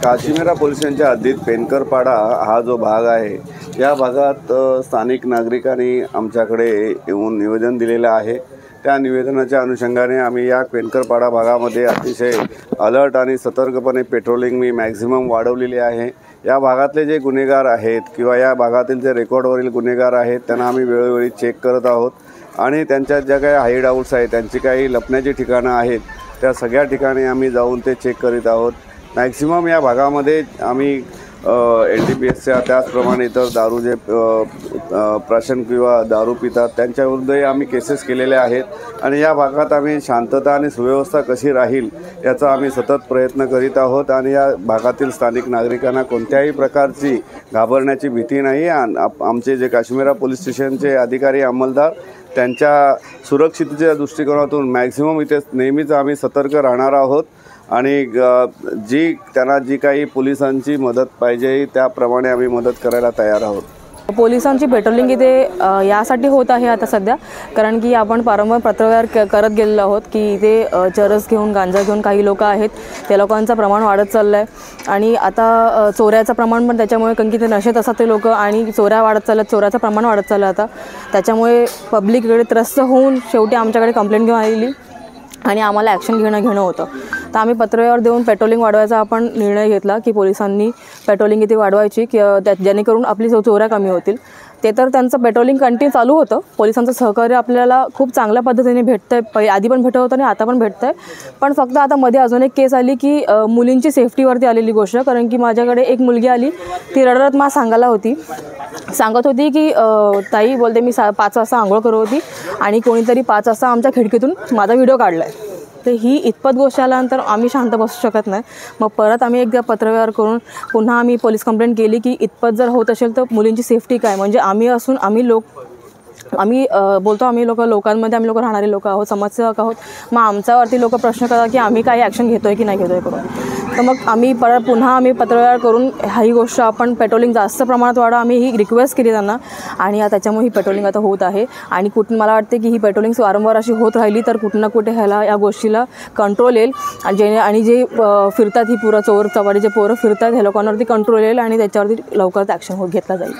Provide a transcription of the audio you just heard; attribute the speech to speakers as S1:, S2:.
S1: काशीमेरा पोलिसांच्या हद्दीत पेनकरपाडा हा जो भाग आहे, या भागात स्थानिक नागरिकांनी आमच्याकडे येऊन निवेदन दिलेलं आहे। त्या निवेदनाच्या अनुषंगाने आम्ही या पेनकरपाडा भागामध्ये अतिशय अलर्ट आणि सतर्कपणे पेट्रोलिंग मी मॅक्झिमम वाढवलेली आहे। या भागातले जे गुन्हेगार आहेत किंवा या भागातील जे रेकॉर्डवरील गुन्हेगार आहेत त्यांना आम्ही वेळोवेळी चेक करत आहोत आणि त्यांच्या ज्या काही हाईड आउट्स आहेत, त्यांची काही लपण्याची ठिकाणं आहेत, त्या सगळ्या ठिकाणी आम्ही जाऊन ते चेक करीत आहोत। मॅक्सिमम या भागामध्ये आम्ही NDPSच्या त्याचप्रमाणे इतर दारू जे प्राशन किंवा दारू पितात त्यांच्याविरुद्धही आम्ही केसेस केलेल्या आहेत आणि या भागात आम्ही शांतता आणि सुव्यवस्था कशी राहील याचा आम्ही सतत प्रयत्न करीत आहोत आणि या भागातील स्थानिक नागरिकांना कोणत्याही प्रकारची घाबरण्याची भीती नाही। आमचे जे काशीमेरा पोलीस स्टेशनचे अधिकारी अंमलदार त्यांच्या सुरक्षिततेच्या दृष्टिकोनातून मॅक्सिमम इथे नेहमीच आम्ही सतर्क राहणार आहोत आणि त्यांना जी काही पोलिसांची मदत पाहिजे त्याप्रमाणे आम्ही मदत करायला तयार आहोत।
S2: पोलिसांची पेट्रोलिंग इथे यासाठी होत आहे आता सध्या, कारण की आपण वारंवार पत्रव्यवहार करत गेलेलो आहोत की इथे चरस घेऊन गांजा घेऊन काही लोक आहेत, त्या लोकांचं प्रमाण वाढत चाललं आहे आणि आता चोऱ्याचं प्रमाण पण त्याच्यामुळे, कारण की ते नशेत असतात ते लोक आणि चोऱ्या वाढत चालल्यात, चोऱ्याचं प्रमाण वाढत चाललं आता, त्याच्यामुळे पब्लिक इकडे त्रस्त होऊन शेवटी आमच्याकडे कंप्लेंट घेऊन आलेली आणि आम्हाला ॲक्शन घेणं होतं। तर आम्ही पत्रव्यवहार देऊन पेट्रोलिंग वाढवायचा आपण निर्णय घेतला की पोलिसांनी पेट्रोलिंग इथे वाढवायची की जेणेकरून आपली चोऱ्या कमी होतील। ते तर त्यांचं पेट्रोलिंग कंटिन्यू चालू होतं। पोलिसांचं सहकार्य आपल्याला खूप चांगल्या पद्धतीने भेटतं आहे, आधी पण भेटत होतं आणि आता पण भेटतं आहे। पण फक्त आता मध्ये अजून एक केस आली की मुलींची सेफ्टीवरती आलेली गोष्ट, कारण की माझ्याकडे एक मुलगी आली, ती रडरत मला सांगत होती की ताई बोलते मी 5 वाजता आंघोळ करत होती आणि कोणीतरी 5 वाजता आमच्या खिडकीतून माझा व्हिडिओ काढला आहे। तर ही इतपत गोष्ट आल्यानंतर आम्ही शांत बसू शकत नाही। मग परत आम्ही एकदा पत्रव्यवहार करून पुन्हा आम्ही पोलीस कंप्लेंट केली की इतपत जर होत असेल तर मुलींची सेफ्टी काय, म्हणजे आम्ही लोकांमध्ये आम्ही राहणारे लोक आहोत, समाजसेवक आहोत, मग आमच्यावरती लोक प्रश्न करतात की आम्ही काही ॲक्शन घेतोय की नाही घेतोय करून। तर मग आम्ही पुन्हा पत्रव्यवहार करून ही गोष्ट आपण पेट्रोलिंग जास्त प्रमाणात वाढवा आम्ही ही रिक्वेस्ट केली त्यांना आणि त्याच्यामुळे ही पेट्रोलिंग आता होत आहे आणि कुठून मला वाटते की ही पेट्रोलिंग वारंवार अशी होत राहिली तर कुठं ना कुठे या गोष्टीला कंट्रोल येईल आणि जे फिरतात ही पुरं चोर चवारी जे पोरं फिरतात ह्या लोकांवरती कंट्रोल येईल आणि त्याच्यावरती लवकरच ॲक्शन घेतला जाईल।